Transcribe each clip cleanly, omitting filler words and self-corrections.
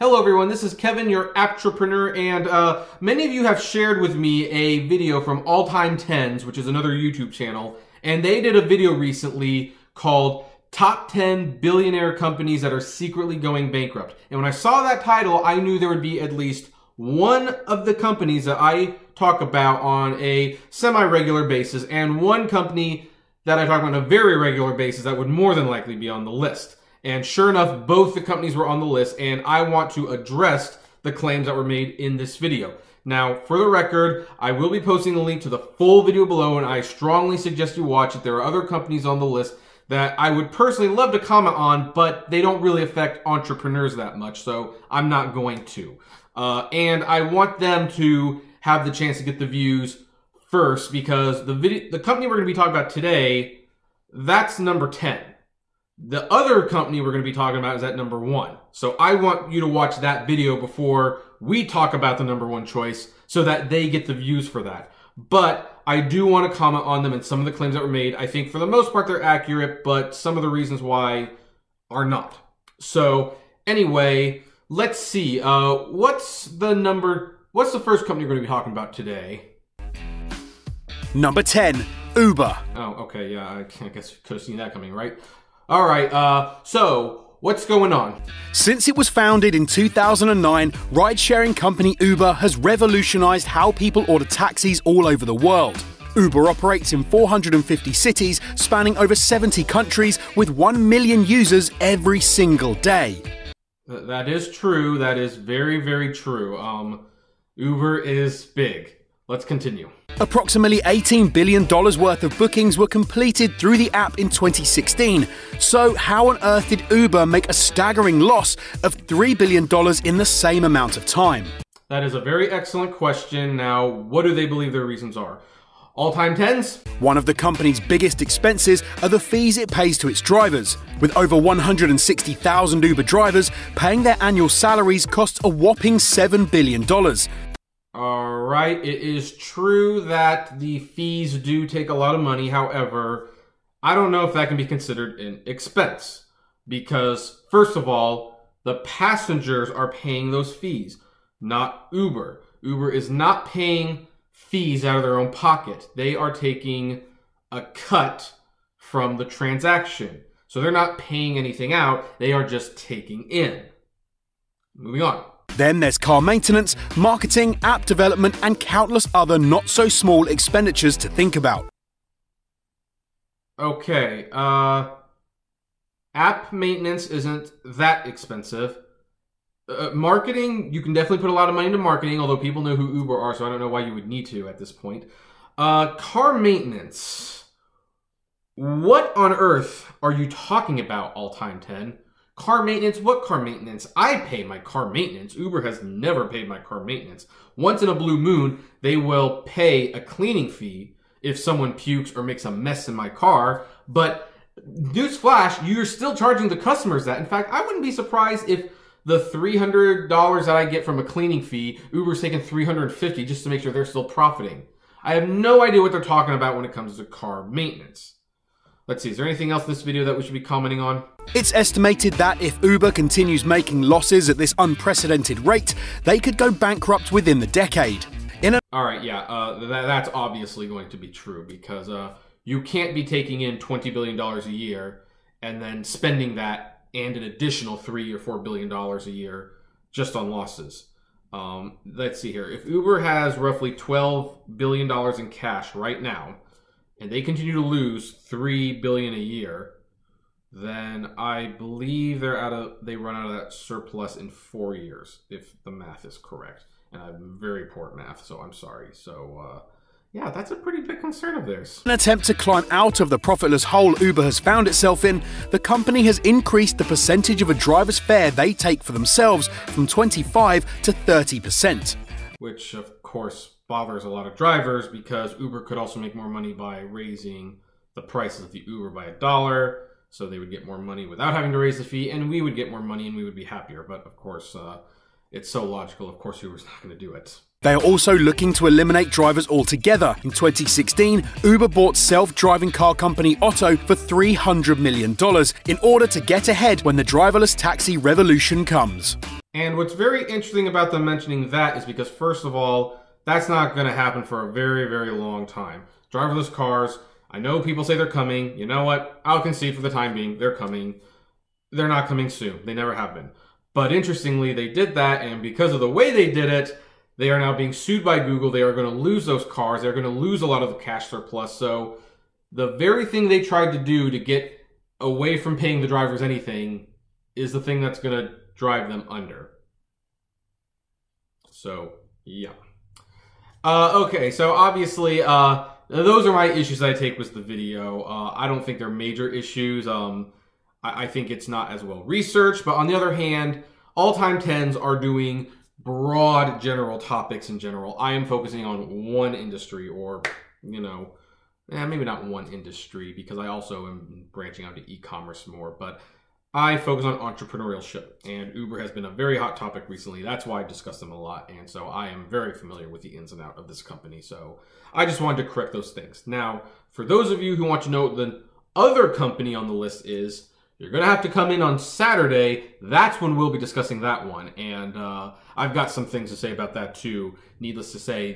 Hello everyone, this is Kevin, your entrepreneur, and many of you have shared with me a video from Alltime10s, which is another YouTube channel, and they did a video recently called Top 10 Billionaire Companies That Are Secretly Going Bankrupt. And when I saw that title, I knew there would be at least one of the companies that I talk about on a semi-regular basis, and one company that I talk about on a very regular basis that would more than likely be on the list. And sure enough, both the companies were on the list, and I want to address the claims that were made in this video. Now, for the record, I will be posting a link to the full video below, and I strongly suggest you watch it. There are other companies on the list that I would personally love to comment on, but they don't really affect entrepreneurs that much, so I'm not going to. And I want them to have the chance to get the views first, because the company we're going to be talking about today, that's number 10. The other company we're going to be talking about is at number 1. So I want you to watch that video before we talk about the number 1 choice so that they get the views for that. But I do want to comment on them and some of the claims that were made. I think for the most part they're accurate, but some of the reasons why are not. So anyway, let's see. What's the first company we're going to be talking about today? Number 10, Uber. Oh, okay, yeah, I guess you could have seen that coming, right? All right, so what's going on? Since it was founded in 2009, ride-sharing company Uber has revolutionized how people order taxis all over the world. Uber operates in 450 cities, spanning over 70 countries, with 1 million users every single day. That is true. That is very, very true. Uber is big. Let's continue. Approximately $18 billion worth of bookings were completed through the app in 2016. So how on earth did Uber make a staggering loss of $3 billion in the same amount of time? That is a very excellent question. Now, what do they believe their reasons are? Alltime10s? One of the company's biggest expenses are the fees it pays to its drivers. With over 160,000 Uber drivers, paying their annual salaries costs a whopping $7 billion. Alright, it is true that the fees do take a lot of money. However, I don't know if that can be considered an expense. Because, first of all, the passengers are paying those fees, not Uber. Uber is not paying fees out of their own pocket. They are taking a cut from the transaction. So they're not paying anything out, they are just taking in. Moving on. Then there's car maintenance, marketing, app development, and countless other not-so-small expenditures to think about. Okay, app maintenance isn't that expensive. Marketing, you can definitely put a lot of money into marketing, although people know who Uber are, so I don't know why you would need to at this point. Car maintenance. What on earth are you talking about, Alltime10? Car maintenance? What car maintenance? I pay my car maintenance. Uber has never paid my car maintenance. Once in a blue moon, they will pay a cleaning fee if someone pukes or makes a mess in my car. But newsflash, you're still charging the customers that. In fact, I wouldn't be surprised if the $300 that I get from a cleaning fee, Uber's taking $350 just to make sure they're still profiting. I have no idea what they're talking about when it comes to car maintenance. Let's see, is there anything else in this video that we should be commenting on? It's estimated that if Uber continues making losses at this unprecedented rate, they could go bankrupt within the decade. Alright, yeah, that's obviously going to be true, because you can't be taking in $20 billion a year and then spending that and an additional $3 or $4 billion a year just on losses. Let's see here. If Uber has roughly $12 billion in cash right now, and they continue to lose $3 billion a year, then I believe they run out of that surplus in 4 years, if the math is correct. And I'm very poor at math, so I'm sorry. So, yeah, that's a pretty big concern of theirs. In an attempt to climb out of the profitless hole Uber has found itself in, the company has increased the percentage of a driver's fare they take for themselves from 25 to 30%. Which, of course, bothers a lot of drivers, because Uber could also make more money by raising the prices of the Uber by $1, so they would get more money without having to raise the fee, and we would get more money and we would be happier. But of course, it's so logical, of course Uber's not going to do it. They are also looking to eliminate drivers altogether. In 2016, Uber bought self-driving car company Otto for $300 million in order to get ahead when the driverless taxi revolution comes. And what's very interesting about them mentioning that is because, first of all, that's not going to happen for a very, very long time. Driverless cars, I know people say they're coming. You know what? I'll concede for the time being, they're coming. They're not coming soon. They never have been. But interestingly, they did that, and because of the way they did it, they are now being sued by Google. They are going to lose those cars. They're going to lose a lot of the cash surplus. So the very thing they tried to do to get away from paying the drivers anything is the thing that's going to drive them under. So, yeah. Okay, so obviously, those are my issues that I take with the video. I don't think they're major issues. I think it's not as well researched, but on the other hand, Alltime10s are doing broad general topics in general. I am focusing on one industry, or, you know, maybe not one industry, because I also am branching out to e-commerce more, but I focus on entrepreneurship, and Uber has been a very hot topic recently. That's why I discuss them a lot, and so I am very familiar with the ins and outs of this company, so I just wanted to correct those things. Now, for those of you who want to know what the other company on the list is, you're going to have to come in on Saturday. That's when we'll be discussing that one. And I've got some things to say about that too. Needless to say,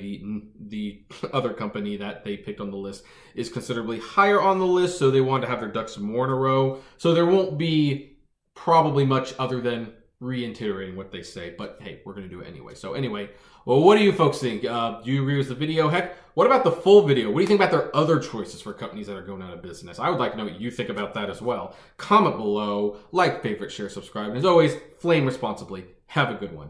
the other company that they picked on the list is considerably higher on the list, so they want to have their ducks more in a row. So there won't be probably much other than reiterating what they say. But hey, we're going to do it anyway. So anyway, well, what do you folks think? Do you agree with the video? Heck, what about the full video? What do you think about their other choices for companies that are going out of business? I would like to know what you think about that as well. Comment below, like, favorite, share, subscribe, and as always, flame responsibly. Have a good one.